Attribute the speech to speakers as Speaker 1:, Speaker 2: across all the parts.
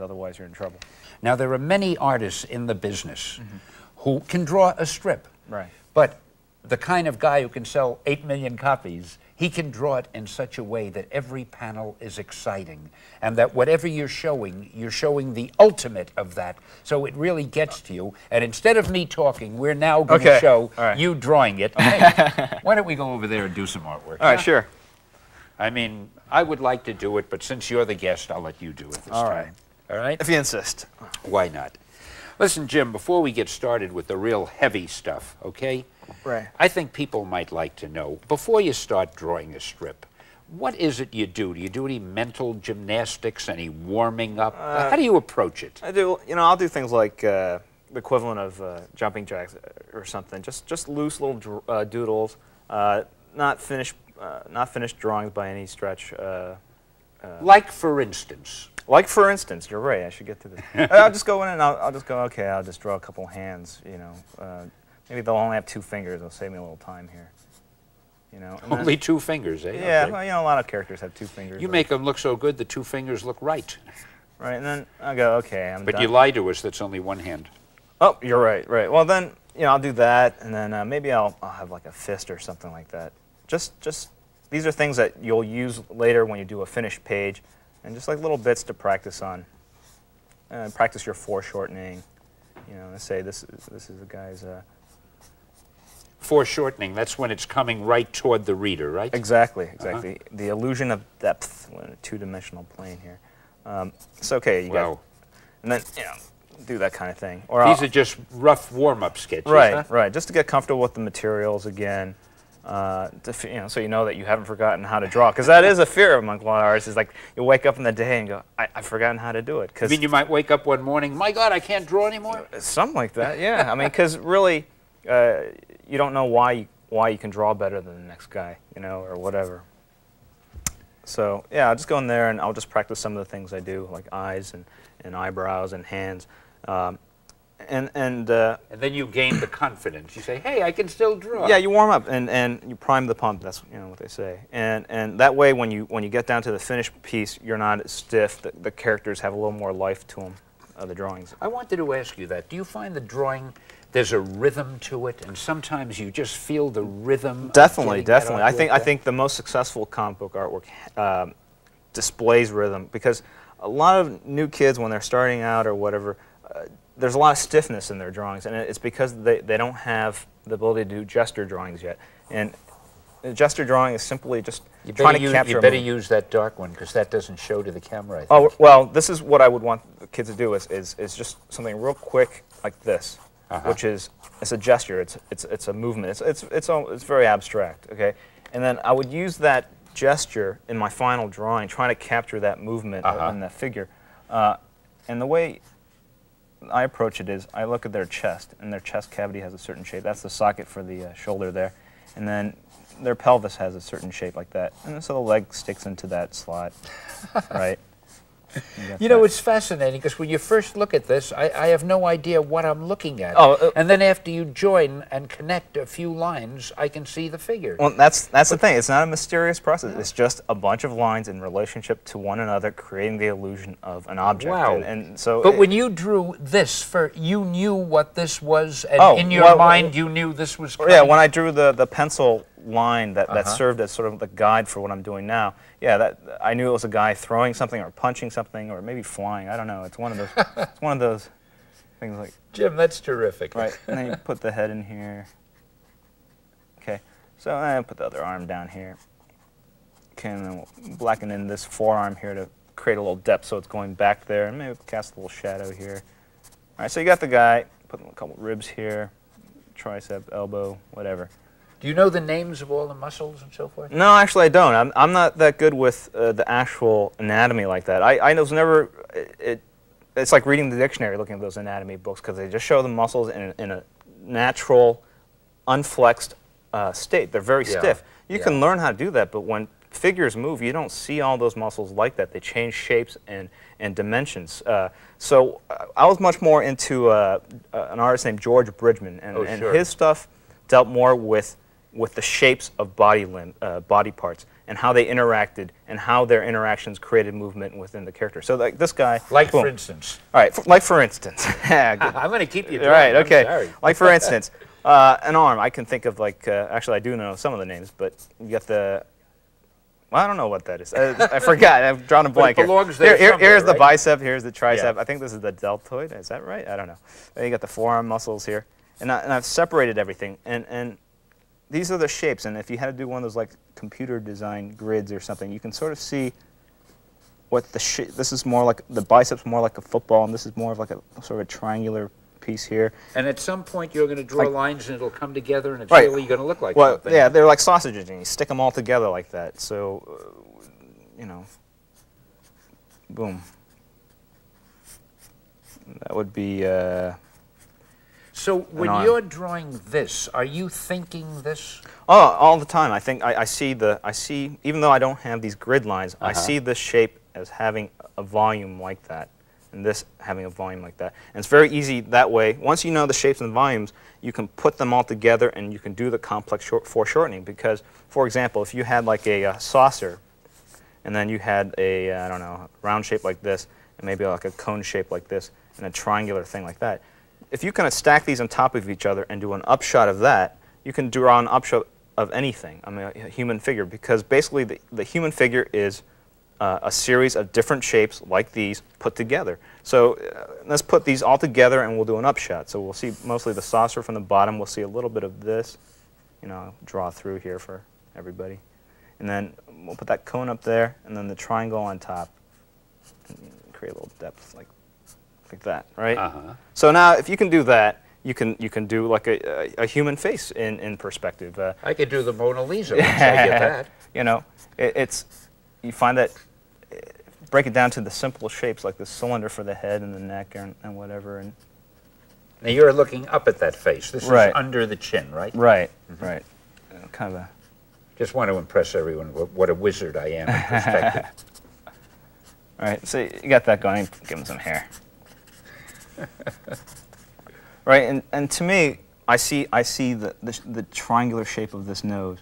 Speaker 1: otherwise you're in trouble.
Speaker 2: Now, there are many artists in the business who can draw a strip.
Speaker 1: Right.
Speaker 2: But the kind of guy who can sell 8 million copies, he can draw it in such a way that every panel is exciting, and that whatever you're showing the ultimate of that, so it really gets to you. And instead of me talking, we're now going to show you drawing it. Hey, why don't we go over there and do some artwork?
Speaker 1: All right, sure.
Speaker 2: I mean, I would like to do it, but since you're the guest, I'll let you do it this time. All right?
Speaker 1: If you insist.
Speaker 2: Why not? Listen, Jim, before we get started with the real heavy stuff, okay?
Speaker 1: Right.
Speaker 2: I think people might like to know, before you start drawing a strip, what is it you do? Do you do any mental gymnastics, any warming up? How do you approach it?
Speaker 1: I do, you know, I'll do things like the equivalent of jumping jacks or something. Just loose little doodles, not finished drawings by any stretch.
Speaker 2: Like, for instance?
Speaker 1: Like, for instance, you're right, I should get to this. I'll just go in and I'll just go, okay, I'll just draw a couple hands, you know. Maybe they'll only have 2 fingers, it'll save me a little time here. You know,
Speaker 2: only 2 fingers, eh?
Speaker 1: Yeah,
Speaker 2: okay.
Speaker 1: Well, you know, a lot of characters have 2 fingers.
Speaker 2: You make them look so good, the 2 fingers look right.
Speaker 1: Right, and then I'll go, okay, I'm done.
Speaker 2: But you lie to us, that's only 1 hand.
Speaker 1: Oh, you're right, right. Well, then, you know, I'll do that, and then maybe I'll have like a fist or something like that. Just these are things that you'll use later when you do a finished page, and just like little bits to practice on. Practice your foreshortening. You know, let's say this is the guy's.
Speaker 2: Foreshortening, that's when it's coming right toward the reader, right?
Speaker 1: Exactly, exactly. The illusion of depth in a 2-dimensional plane here. It's okay, you got, and then, you know, do that kind of thing. Or
Speaker 2: these are just rough warm-up sketches,
Speaker 1: right,
Speaker 2: huh?
Speaker 1: Right, just to get comfortable with the materials again, you know, so you know that you haven't forgotten how to draw. Because that is a fear among a lot of artists, is like, you wake up in the day and go, I've forgotten how to do it.
Speaker 2: I mean, you might wake up one morning, my God, I can't draw anymore?
Speaker 1: Something like that, yeah. I mean, because really, you don't know why you can draw better than the next guy, you know, or whatever. So yeah, I'll just go in there and I'll just practice some of the things I do, like eyes and eyebrows and hands, and
Speaker 2: then you gain the confidence. You say, hey, I can still draw.
Speaker 1: Yeah, you warm up and you prime the pump. That's, you know, what they say. And that way, when you get down to the finished piece, you're not as stiff. The characters have a little more life to them, the drawings.
Speaker 2: I wanted to ask you that. Do you find the drawing, there's a rhythm to it, and sometimes you just feel the rhythm?
Speaker 1: Definitely, definitely. I think the most successful comic book artwork displays rhythm, because a lot of new kids, when they're starting out or whatever, there's a lot of stiffness in their drawings, and it's because they don't have the ability to do gesture drawings yet. And a gesture drawing is simply just trying to capture.
Speaker 2: You better use that dark one, because that doesn't show to the camera, I think.
Speaker 1: Oh, well, this is what I would want the kids to do, is just something real quick like this, which is, it's a gesture, it's a movement, it's very abstract, okay? And then I would use that gesture in my final drawing, trying to capture that movement in that figure. And the way I approach it is, I look at their chest, and their chest cavity has a certain shape. That's the socket for the shoulder there. And then their pelvis has a certain shape like that. And so the leg sticks into that slot, right?
Speaker 2: You know, it's fascinating, because when you first look at this, I have no idea what I'm looking at. And then after you join and connect a few lines, I can see the figure.
Speaker 1: Well, that's the thing. It's not a mysterious process. It's just a bunch of lines in relationship to one another, creating the illusion of an object.
Speaker 2: Wow.
Speaker 1: And so,
Speaker 2: but when you drew this, you knew what this was, and in your mind you knew this was coming?
Speaker 1: Yeah, when I drew the pencil line that served as sort of the guide for what I'm doing now, yeah, I knew it was a guy throwing something or punching something or maybe flying. I don't know. It's one of those. It's one of those things like.
Speaker 2: Jim, that's terrific.
Speaker 1: Right, and then you put the head in here. Okay, so I put the other arm down here. Okay, and then we'll blacken in this forearm here to create a little depth, so it's going back there, and maybe cast a little shadow here. All right, so you got the guy. Put a couple ribs here, tricep, elbow, whatever.
Speaker 2: Do you know the names of all the muscles and so forth?
Speaker 1: No, actually I don't. I'm not that good with the actual anatomy like that. I was never, it's like reading the dictionary looking at those anatomy books, because they just show the muscles in a natural, unflexed state. They're very stiff. You can learn how to do that, but when figures move, you don't see all those muscles like that. They change shapes and dimensions. So I was much more into an artist named George Bridgman, and his stuff dealt more with the shapes of body parts, and how they interacted and how their interactions created movement within the character. So like this guy,
Speaker 2: Like,
Speaker 1: boom.
Speaker 2: for instance.
Speaker 1: All right, like for instance. Yeah, good.
Speaker 2: I'm going to keep you
Speaker 1: All right,
Speaker 2: drawing.
Speaker 1: okay.
Speaker 2: I'm sorry.
Speaker 1: Like for instance, an arm. I can think of like, actually I do know some of the names, but you got the, well, I don't know what that is. I forgot. I've drawn a blank.
Speaker 2: But it belongs there
Speaker 1: Here's
Speaker 2: somewhere,
Speaker 1: the
Speaker 2: right?
Speaker 1: bicep. Here's the tricep.
Speaker 2: Yeah.
Speaker 1: I think this is the deltoid. Is that right? I don't know. Then you got the forearm muscles here, and I've separated everything. And these are the shapes. And if you had to do one of those like computer design grids or something, you can sort of see what the shape. This is more like the biceps, more like a football, and this is more of like a sort of a triangular piece here.
Speaker 2: And at some point you're going to draw
Speaker 1: Like,
Speaker 2: lines and it'll come together and it's
Speaker 1: right.
Speaker 2: really going to look like
Speaker 1: Well,
Speaker 2: something.
Speaker 1: yeah, they're like sausages, and you stick them all together like that. So, you know, boom. That would be.
Speaker 2: So when
Speaker 1: arm.
Speaker 2: you're drawing this, are you thinking this?
Speaker 1: Oh, all the time. I think I see. Even though I don't have these grid lines, I see this shape as having a volume like that, and this having a volume like that. And it's very easy that way. Once you know the shapes and volumes, you can put them all together, and you can do the complex foreshortening. Because, for example, if you had like a saucer, and then you had a I don't know, round shape like this, and maybe like a cone shape like this, and a triangular thing like that. If you kind of stack these on top of each other and do an upshot of that, you can draw an upshot of anything. I mean, a human figure, because basically the human figure is a series of different shapes like these put together. So let's put these all together and we'll do an upshot. So we'll see mostly the saucer from the bottom. We'll see a little bit of this. You know, draw through here for everybody. And then we'll put that cone up there, and then the triangle on top. And create a little depth like that, right? So now, if you can do that, you can do like a human face in perspective.
Speaker 2: I could do the Mona Lisa once I get that.
Speaker 1: You know, you find that break it down to the simple shapes like the cylinder for the head and the neck and whatever. And
Speaker 2: Now you're looking up at that face. This
Speaker 1: Right.
Speaker 2: is under the chin, right?
Speaker 1: right, right, kind of a.
Speaker 2: Just want to impress everyone what a wizard I am in perspective.
Speaker 1: All right, so you got that going. Give him some hair. Right, and to me, I see the triangular shape of this nose,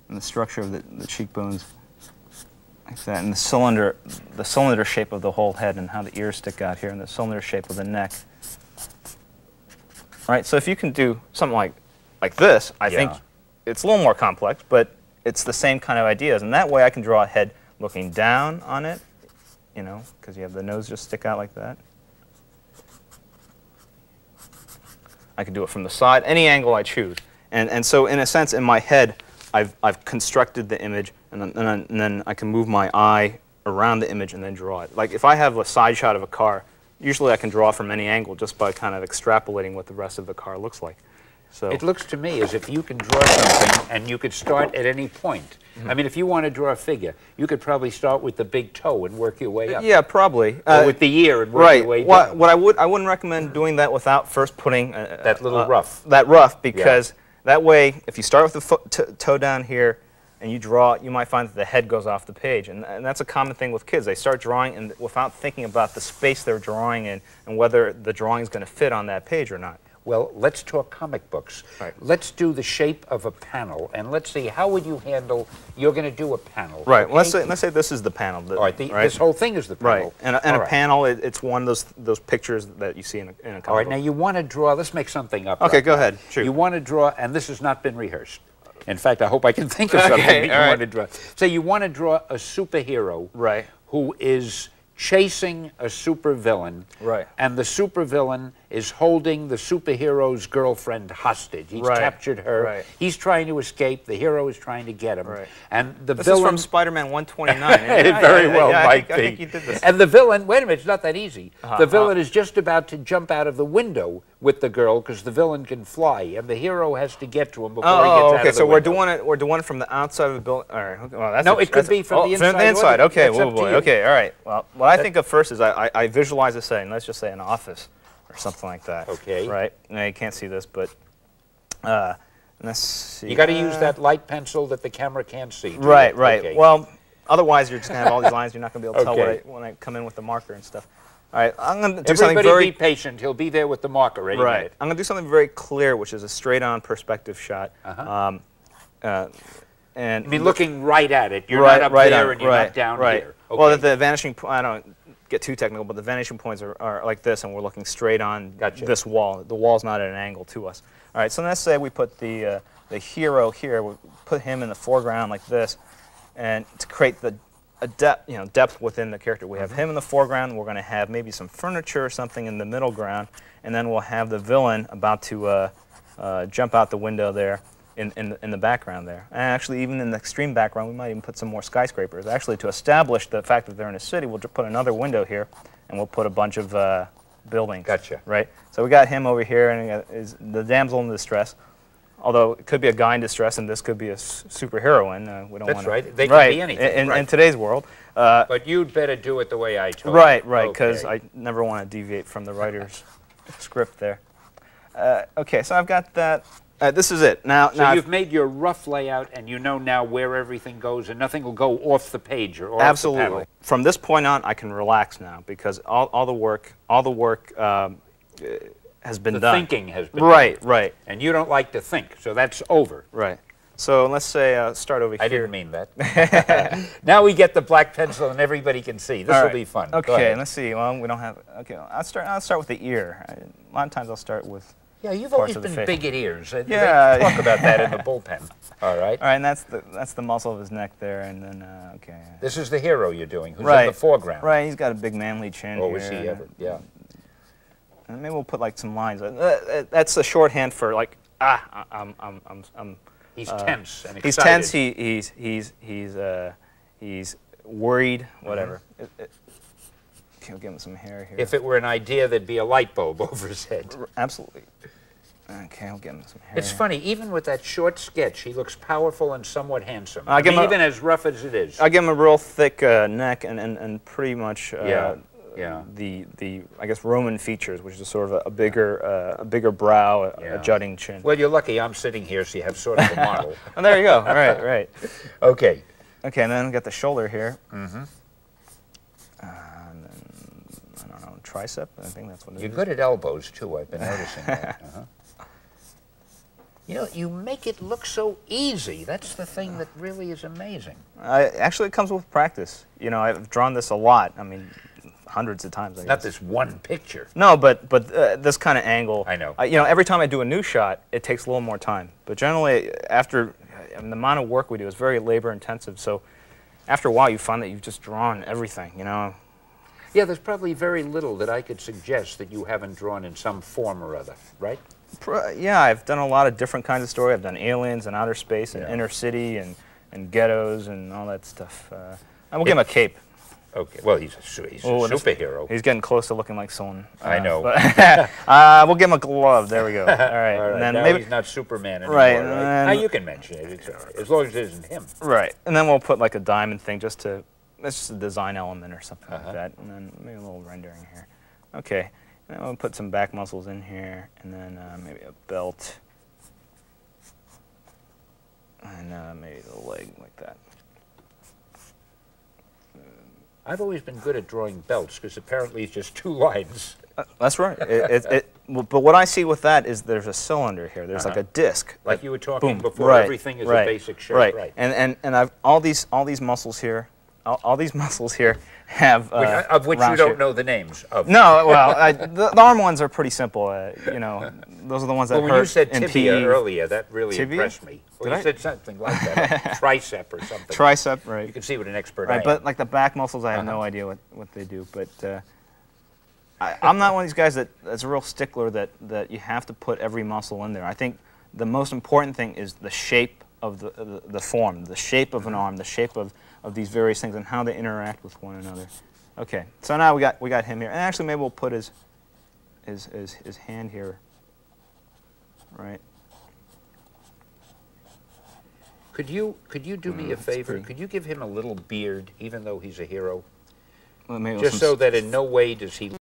Speaker 1: and the structure of the cheekbones, like that, and the cylinder shape of the whole head, and how the ears stick out here, and the cylinder shape of the neck. Right, so if you can do something like this, I think it's a little more complex, but it's the same kind of ideas, and that way I can draw a head looking down on it, you know, because you have the nose just stick out like that. I can do it from the side, any angle I choose. And so in a sense, in my head, I've constructed the image, and then I can move my eye around the image and then draw it. Like if I have a side shot of a car, usually I can draw from any angle just by kind of extrapolating what the rest of the car looks like. So
Speaker 2: It looks to me as if you can draw something and you could start at any point. I mean, if you want to draw a figure, you could probably start with the big toe and work your way up.
Speaker 1: yeah, probably.
Speaker 2: Or with the ear and work your way down.
Speaker 1: What I wouldn't recommend doing that without first putting
Speaker 2: That little rough.
Speaker 1: That rough, because that way, if you start with the toe down here and you draw, you might find that the head goes off the page, and that's a common thing with kids. They start drawing and without thinking about the space they're drawing in and whether the drawing is going to fit on that page or not.
Speaker 2: Well, let's talk comic books.
Speaker 1: Right.
Speaker 2: Let's do the shape of a panel, and let's see, how would you handle, you're going to do a panel.
Speaker 1: Right.
Speaker 2: Okay?
Speaker 1: Let's say this is the panel.
Speaker 2: All right, this whole thing is the panel.
Speaker 1: Right. And a panel, it's one of those pictures that you see in a comic
Speaker 2: All right,
Speaker 1: book.
Speaker 2: now you want to draw, let's make something up.
Speaker 1: Okay,
Speaker 2: right
Speaker 1: go
Speaker 2: now.
Speaker 1: ahead. Shoot.
Speaker 2: You want to draw, and this has not been rehearsed. In fact, I hope I can think of something that you want to draw. So you want to draw a superhero who is chasing a supervillain, and the supervillain is holding the superhero's girlfriend hostage. He's captured her. He's trying to escape. The hero is trying to get him. And the
Speaker 1: This
Speaker 2: villain
Speaker 1: is from Spider-Man 129.
Speaker 2: It very well might be.
Speaker 1: I think you did this.
Speaker 2: And the villain, wait a minute, it's not that easy. The villain is just about to jump out of the window with the girl because the villain can fly, and the hero has to get to him before he gets out of the window.
Speaker 1: Okay, so we're doing it from the outside of the building. All right. Well, that's
Speaker 2: No, it could be from the inside.
Speaker 1: From the inside. Okay.
Speaker 2: That's up to you.
Speaker 1: Okay. All right. Well, what I think of first is I visualize a setting. Let's just say an office or something like that.
Speaker 2: Okay.
Speaker 1: Right. Now you can't see this, but let's see.
Speaker 2: You got to use that light pencil that the camera can't see.
Speaker 1: Right.
Speaker 2: Okay.
Speaker 1: Well, otherwise you're just gonna have all these lines. You're not gonna be able to tell when I come in with the marker and stuff. All right. I'm gonna do something very.
Speaker 2: Everybody be patient. He'll be there with the marker any minute.
Speaker 1: I'm gonna do something very clear, which is a straight-on perspective shot. And
Speaker 2: I mean, looking right at it. You're
Speaker 1: right,
Speaker 2: not up
Speaker 1: right
Speaker 2: there
Speaker 1: on,
Speaker 2: and you're
Speaker 1: right,
Speaker 2: not down
Speaker 1: right.
Speaker 2: here. Okay.
Speaker 1: Well, the vanishing point, I don't get too technical, but the vanishing points are like this, and we're looking straight on this wall. The wall's not at an angle to us. All right, so let's say we put the hero here. We put him in the foreground like this, and to create a depth within the character. We have him in the foreground. We're going to have maybe some furniture or something in the middle ground, and then we'll have the villain about to jump out the window there in the background there. And actually, even in the extreme background, we might even put some more skyscrapers. Actually, to establish the fact that they're in a city, we'll just put another window here, and we'll put a bunch of buildings.
Speaker 2: Gotcha.
Speaker 1: Right? So we got him over here, and is the damsel in distress. Although it could be a guy in distress, and this could be a superheroine. We don't
Speaker 2: That's
Speaker 1: want
Speaker 2: right. They can be anything.
Speaker 1: In today's world.
Speaker 2: But you'd better do it the way I told you.
Speaker 1: Right, because I never want to deviate from the writer's script there. Okay, so I've got that. This is it. Now
Speaker 2: you've made your rough layout, and you know now where everything goes, and nothing will go off the page or off
Speaker 1: absolutely.
Speaker 2: the panel.
Speaker 1: From this point on, I can relax now because all the work has been done.
Speaker 2: The thinking has been
Speaker 1: done.
Speaker 2: done.
Speaker 1: Right.
Speaker 2: And you don't like to think, so that's over.
Speaker 1: Right. So let's say start over here.
Speaker 2: I didn't mean that. Now we get the black pencil, and everybody can see. This will be fun.
Speaker 1: Okay, let's see. Well, we don't have. Okay, I'll start with the ear. A lot of times I'll start with.
Speaker 2: Yeah, you've always been big at ears.
Speaker 1: Yeah.
Speaker 2: They talk about that in the bullpen. All right.
Speaker 1: All right, and that's the muscle of his neck there, and then okay.
Speaker 2: This is the hero you're doing, who's
Speaker 1: right.
Speaker 2: in the foreground.
Speaker 1: Right. He's got a big manly chin.
Speaker 2: Oh,
Speaker 1: here,
Speaker 2: is he ever? Yeah.
Speaker 1: And maybe we'll put like some lines. That's a shorthand for like
Speaker 2: He's tense and excited.
Speaker 1: He's tense. He's worried. Whatever. Okay, we'll give him some hair here.
Speaker 2: If it were an idea, there'd be a light bulb over his head.
Speaker 1: Absolutely. Okay, I'll give him some hair.
Speaker 2: It's funny, even with that short sketch, he looks powerful and somewhat handsome. I mean, even as rough as it is.
Speaker 1: I give him a real thick neck and pretty much the I guess Roman features, which is sort of a bigger brow, a jutting chin.
Speaker 2: Well, you're lucky I'm sitting here, so you have sort of a model.
Speaker 1: Oh, there you go. All right, right.
Speaker 2: Okay.
Speaker 1: Okay, and then we got the shoulder here. Mm-hmm. And then, I don't know, tricep. I think that's what it is.
Speaker 2: You're good at elbows too. I've been noticing that. You know, you make it look so easy. That's the thing that really is amazing.
Speaker 1: Actually, it comes with practice. You know, I've drawn this a lot. I mean, hundreds of times. I guess.
Speaker 2: Not this one picture.
Speaker 1: No, but this kind of angle.
Speaker 2: I know.
Speaker 1: You know, every time I do a new shot, it takes a little more time. But generally, after the amount of work we do is very labor intensive. So after a while, you find that you've just drawn everything. You know.
Speaker 2: Yeah, there's probably very little that I could suggest that you haven't drawn in some form or other, right?
Speaker 1: Yeah, I've done a lot of different kinds of story. I've done aliens and outer space and inner city and ghettos and all that stuff. And we'll give him a cape.
Speaker 2: Okay. Well, he's a superhero.
Speaker 1: He's getting close to looking like someone.
Speaker 2: I know.
Speaker 1: But, we'll give him a glove. There we go. All right.
Speaker 2: All right.
Speaker 1: And then
Speaker 2: now
Speaker 1: maybe
Speaker 2: he's not Superman anymore,
Speaker 1: right.
Speaker 2: Now you can mention it. It's all right. As long as it isn't him.
Speaker 1: Right. And then we'll put like a diamond thing that's just a design element or something like that. And then maybe a little rendering here. Okay. And then we'll put some back muscles in here, and then maybe a belt, and maybe the leg like that.
Speaker 2: I've always been good at drawing belts because apparently it's just two lines.
Speaker 1: That's right. But what I see with that is there's a cylinder here. There's like a disc.
Speaker 2: Like you were talking before.
Speaker 1: Right.
Speaker 2: Everything is a basic shape.
Speaker 1: Right. And I've all these muscles here. All these muscles here have
Speaker 2: of which you don't know the names of.
Speaker 1: No, well, the arm ones are pretty simple. You know, those are the ones that hurt.
Speaker 2: When you said
Speaker 1: in
Speaker 2: tibia
Speaker 1: PE.
Speaker 2: earlier, that really
Speaker 1: Tibia?
Speaker 2: impressed me. Well, you said something like that, tricep or something.
Speaker 1: Tricep, right?
Speaker 2: You can see what an expert I
Speaker 1: Right,
Speaker 2: am.
Speaker 1: but like the back muscles, I have no idea what they do. But I'm not one of these guys that's a real stickler that you have to put every muscle in there. I think the most important thing is the shape of the form, the shape of an arm, the shape of these various things and how they interact with one another. Okay, so now we got him here, and actually maybe we'll put his hand here, right?
Speaker 2: Could you do me a favor? Could you give him a little beard, even though he's a hero?
Speaker 1: Well, maybe
Speaker 2: Just so that in no way does he